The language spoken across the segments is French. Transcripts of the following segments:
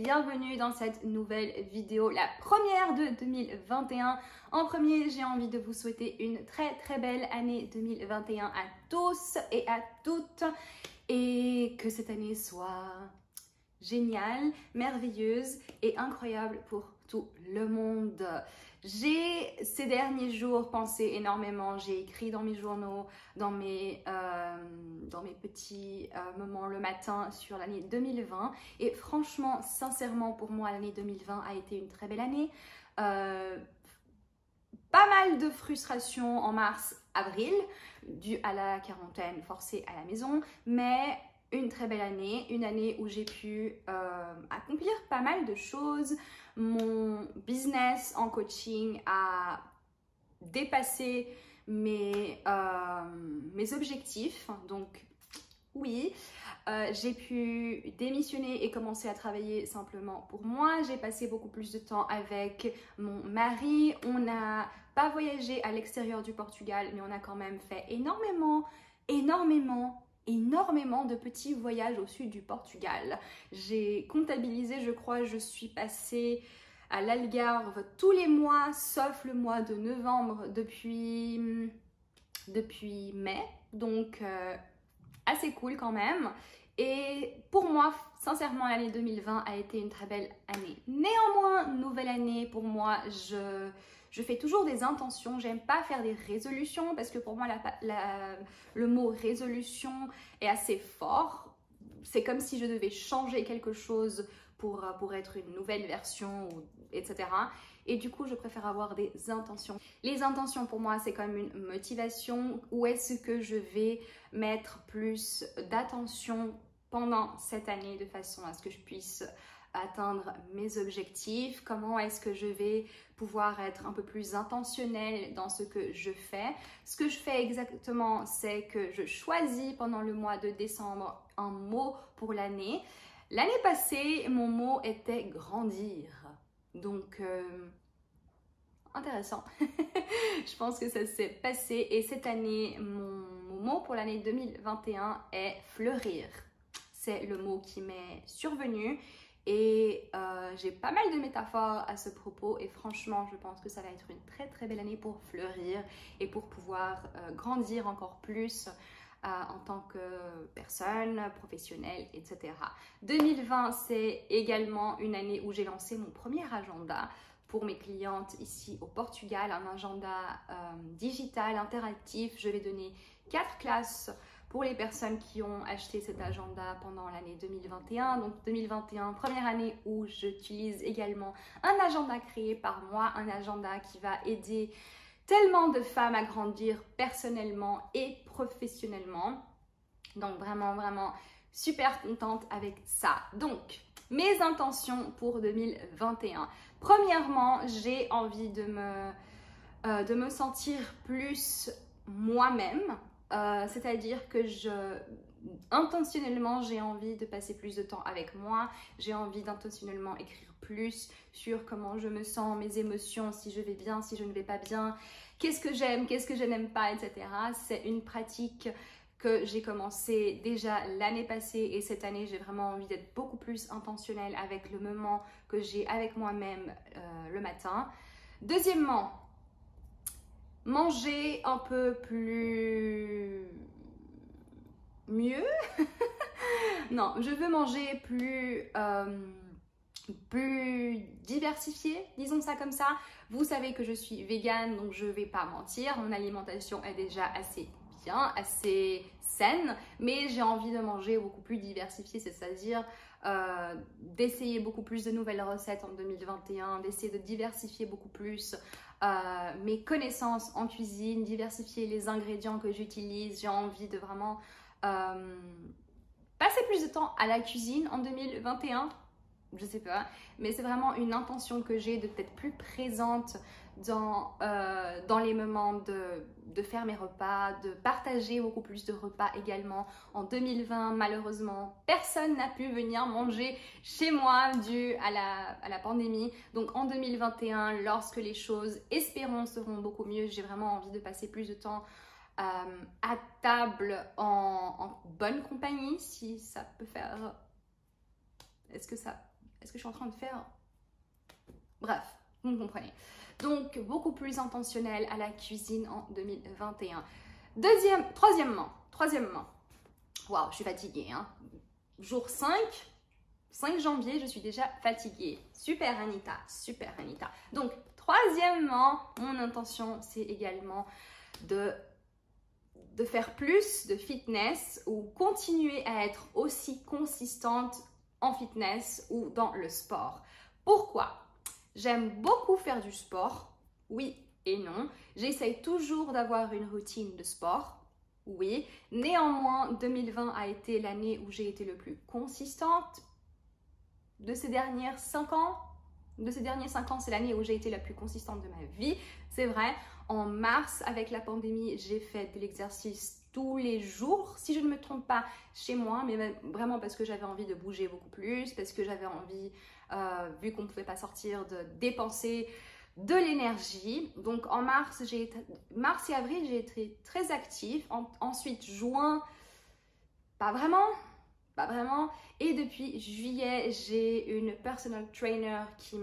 bienvenue dans cette nouvelle vidéo, la première de 2021. En premier, j'ai envie de vous souhaiter une très belle année 2021 à tous et à toutes et que cette année soit géniale, merveilleuse et incroyable pour tout le monde. J'ai ces derniers jours pensé énormément, j'ai écrit dans mes journaux, dans mes petits moments le matin sur l'année 2020 et franchement, sincèrement pour moi l'année 2020 a été une très belle année. Pas mal de frustration en mars-avril dû à la quarantaine forcée à la maison, mais une très belle année, une année où j'ai pu accomplir pas mal de choses. Mon business en coaching a dépassé mes objectifs, donc oui. J'ai pu démissionner et commencer à travailler simplement pour moi. J'ai passé beaucoup plus de temps avec mon mari. On n'a pas voyagé à l'extérieur du Portugal, mais on a quand même fait énormément de petits voyages au sud du Portugal. J'ai comptabilisé, je crois, je suis passée à l'Algarve tous les mois, sauf le mois de novembre depuis mai. Donc, assez cool quand même. Et pour moi, sincèrement, l'année 2020 a été une très belle année. Néanmoins, nouvelle année, pour moi, je fais toujours des intentions. J'aime pas faire des résolutions parce que pour moi, le mot résolution est assez fort. C'est comme si je devais changer quelque chose pour être une nouvelle version, etc. Et du coup, je préfère avoir des intentions. Les intentions, pour moi, c'est comme une motivation. Où est-ce que je vais mettre plus d'attention pendant cette année de façon à ce que je puisse atteindre mes objectifs? Comment est-ce que je vais pouvoir être un peu plus intentionnelle dans ce que je fais? Ce que je fais exactement, c'est que je choisis pendant le mois de décembre un mot pour l'année. L'année passée, mon mot était grandir. Donc, intéressant. Je pense que ça s'est passé et cette année, mon mot pour l'année 2021 est fleurir. C'est le mot qui m'est survenu et j'ai pas mal de métaphores à ce propos et franchement, je pense que ça va être une très belle année pour fleurir et pour pouvoir grandir encore plus en tant que personne, professionnelle, etc. 2020, c'est également une année où j'ai lancé mon premier agenda pour mes clientes ici au Portugal, un agenda digital, interactif. Je vais donner 4 classes pour les personnes qui ont acheté cet agenda pendant l'année 2021. Donc 2021, première année où j'utilise également un agenda créé par moi, un agenda qui va aider tellement de femmes à grandir personnellement et professionnellement. Donc vraiment super contente avec ça. Donc, mes intentions pour 2021. Premièrement, j'ai envie de me sentir plus moi-même. C'est-à-dire que intentionnellement, j'ai envie de passer plus de temps avec moi. J'ai envie d'intentionnellement écrire plus sur comment je me sens, mes émotions, si je vais bien, si je ne vais pas bien, qu'est-ce que j'aime, qu'est-ce que je n'aime pas, etc. C'est une pratique que j'ai commencé déjà l'année passée et cette année, j'ai vraiment envie d'être beaucoup plus intentionnelle avec le moment que j'ai avec moi-même le matin. Deuxièmement, manger un peu mieux. Non, je veux manger plus diversifié, disons ça comme ça. Vous savez que je suis végane, donc je vais pas mentir, mon alimentation est déjà assez bien, assez saine, mais j'ai envie de manger beaucoup plus diversifié, c'est-à-dire d'essayer beaucoup plus de nouvelles recettes en 2021, d'essayer de diversifier beaucoup plus mes connaissances en cuisine, diversifier les ingrédients que j'utilise. J'ai envie de vraiment passer plus de temps à la cuisine en 2021. Je sais pas, mais c'est vraiment une intention que j'ai d'être plus présente dans les moments de faire mes repas, de partager beaucoup plus de repas également. En 2020, malheureusement, personne n'a pu venir manger chez moi dû à la pandémie. Donc en 2021, lorsque les choses, espérons, seront beaucoup mieux, j'ai vraiment envie de passer plus de temps à table en bonne compagnie, si ça peut faire... Est-ce que Est-ce que je suis en train de faire... Bref, vous me comprenez. Donc, beaucoup plus intentionnel à la cuisine en 2021. Troisièmement, waouh, je suis fatiguée, hein. Jour 5 janvier, je suis déjà fatiguée. Super Anita, super Anita. Donc, troisièmement, mon intention, c'est également de faire plus de fitness ou continuer à être aussi consistante en fitness ou dans le sport. Pourquoi? J'aime beaucoup faire du sport, oui et non. J'essaye toujours d'avoir une routine de sport, oui. Néanmoins, 2020 a été l'année où j'ai été le plus consistante de ces dernières 5 ans. De ces derniers 5 ans, c'est l'année où j'ai été la plus consistante de ma vie. C'est vrai, en mars, avec la pandémie, j'ai fait de l'exercice tous les jours, si je ne me trompe pas, chez moi, mais vraiment parce que j'avais envie de bouger beaucoup plus, parce que j'avais envie, vu qu'on ne pouvait pas sortir, de dépenser de l'énergie. Donc en mars et avril, j'ai été très active. Ensuite, juin, pas vraiment. Et depuis juillet, j'ai une personal trainer qui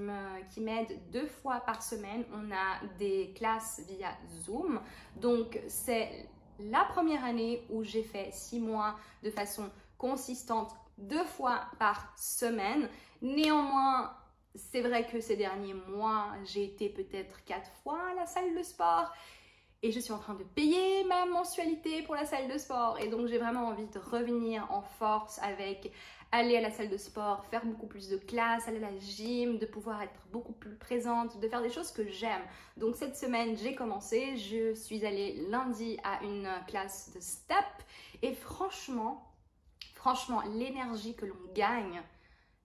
m'aide 2 fois par semaine. On a des classes via Zoom. Donc, c'est la première année où j'ai fait 6 mois de façon consistante 2 fois par semaine. Néanmoins, c'est vrai que ces derniers mois, j'ai été peut-être 4 fois à la salle de sport. Et je suis en train de payer ma mensualité pour la salle de sport. Et donc, j'ai vraiment envie de revenir en force avec aller à la salle de sport, faire beaucoup plus de classes, aller à la gym, de pouvoir être beaucoup plus présente, de faire des choses que j'aime. Donc, cette semaine, j'ai commencé. Je suis allée lundi à une classe de step. Et franchement, l'énergie que l'on gagne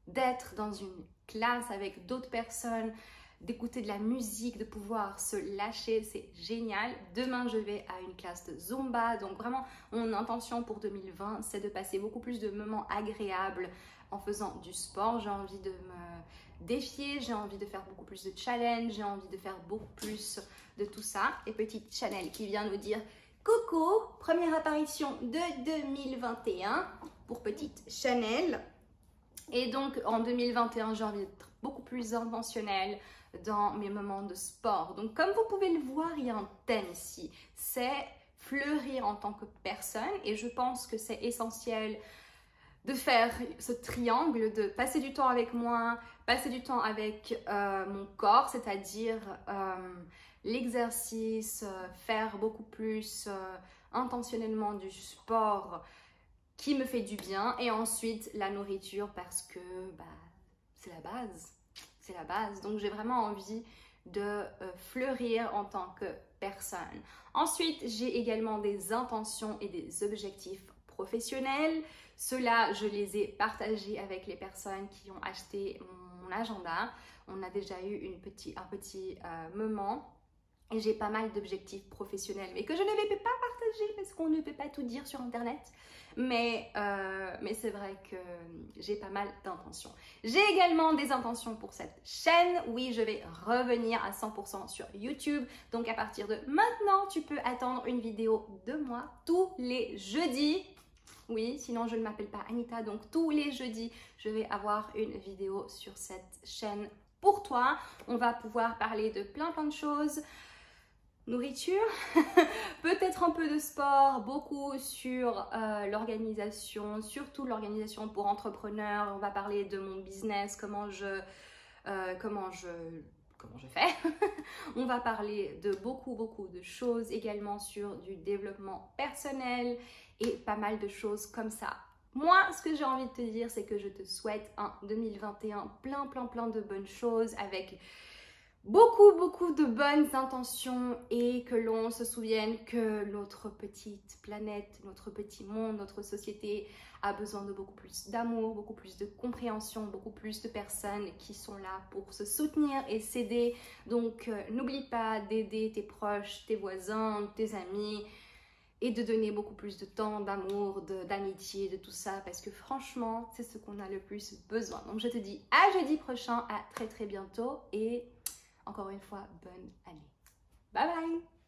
d'être dans une classe avec d'autres personnes, d'écouter de la musique, de pouvoir se lâcher, c'est génial. Demain, je vais à une classe de Zumba. Donc vraiment, mon intention pour 2020, c'est de passer beaucoup plus de moments agréables en faisant du sport. J'ai envie de me défier, j'ai envie de faire beaucoup plus de challenges, j'ai envie de faire beaucoup plus de tout ça. Et petite Chanel qui vient nous dire coucou, première apparition de 2021 pour petite Chanel. Et donc en 2021, j'ai envie d'être beaucoup plus intentionnelle dans mes moments de sport. Donc comme vous pouvez le voir, il y a un thème ici, c'est fleurir en tant que personne, et je pense que c'est essentiel de faire ce triangle, de passer du temps avec moi, passer du temps avec mon corps, c'est-à-dire l'exercice, faire beaucoup plus intentionnellement du sport qui me fait du bien, et ensuite la nourriture parce que c'est la base. C'est la base. Donc, j'ai vraiment envie de fleurir en tant que personne. Ensuite, j'ai également des intentions et des objectifs professionnels. Ceux-là, je les ai partagés avec les personnes qui ont acheté mon agenda. On a déjà eu un petit moment. Et j'ai pas mal d'objectifs professionnels, mais que je ne vais pas partager parce qu'on ne peut pas tout dire sur Internet. Mais c'est vrai que j'ai pas mal d'intentions. J'ai également des intentions pour cette chaîne. Oui, je vais revenir à 100% sur YouTube. Donc à partir de maintenant, tu peux attendre une vidéo de moi tous les jeudis. Oui, sinon je ne m'appelle pas Anita. Donc tous les jeudis, je vais avoir une vidéo sur cette chaîne pour toi. On va pouvoir parler de plein de choses. Nourriture, peut-être un peu de sport, beaucoup sur l'organisation, surtout l'organisation pour entrepreneurs. On va parler de mon business, comment je fais. On va parler de beaucoup de choses également sur du développement personnel et pas mal de choses comme ça. Moi, ce que j'ai envie de te dire, c'est que je te souhaite un 2021 plein de bonnes choses avec beaucoup de bonnes intentions, et que l'on se souvienne que notre petite planète, notre petit monde, notre société a besoin de beaucoup plus d'amour, beaucoup plus de compréhension, beaucoup plus de personnes qui sont là pour se soutenir et s'aider. Donc n'oublie pas d'aider tes proches, tes voisins, tes amis, et de donner beaucoup plus de temps, d'amour, d'amitié, de tout ça, parce que franchement, c'est ce qu'on a le plus besoin. Donc je te dis à jeudi prochain, à très bientôt, et encore une fois, bonne année. Bye bye!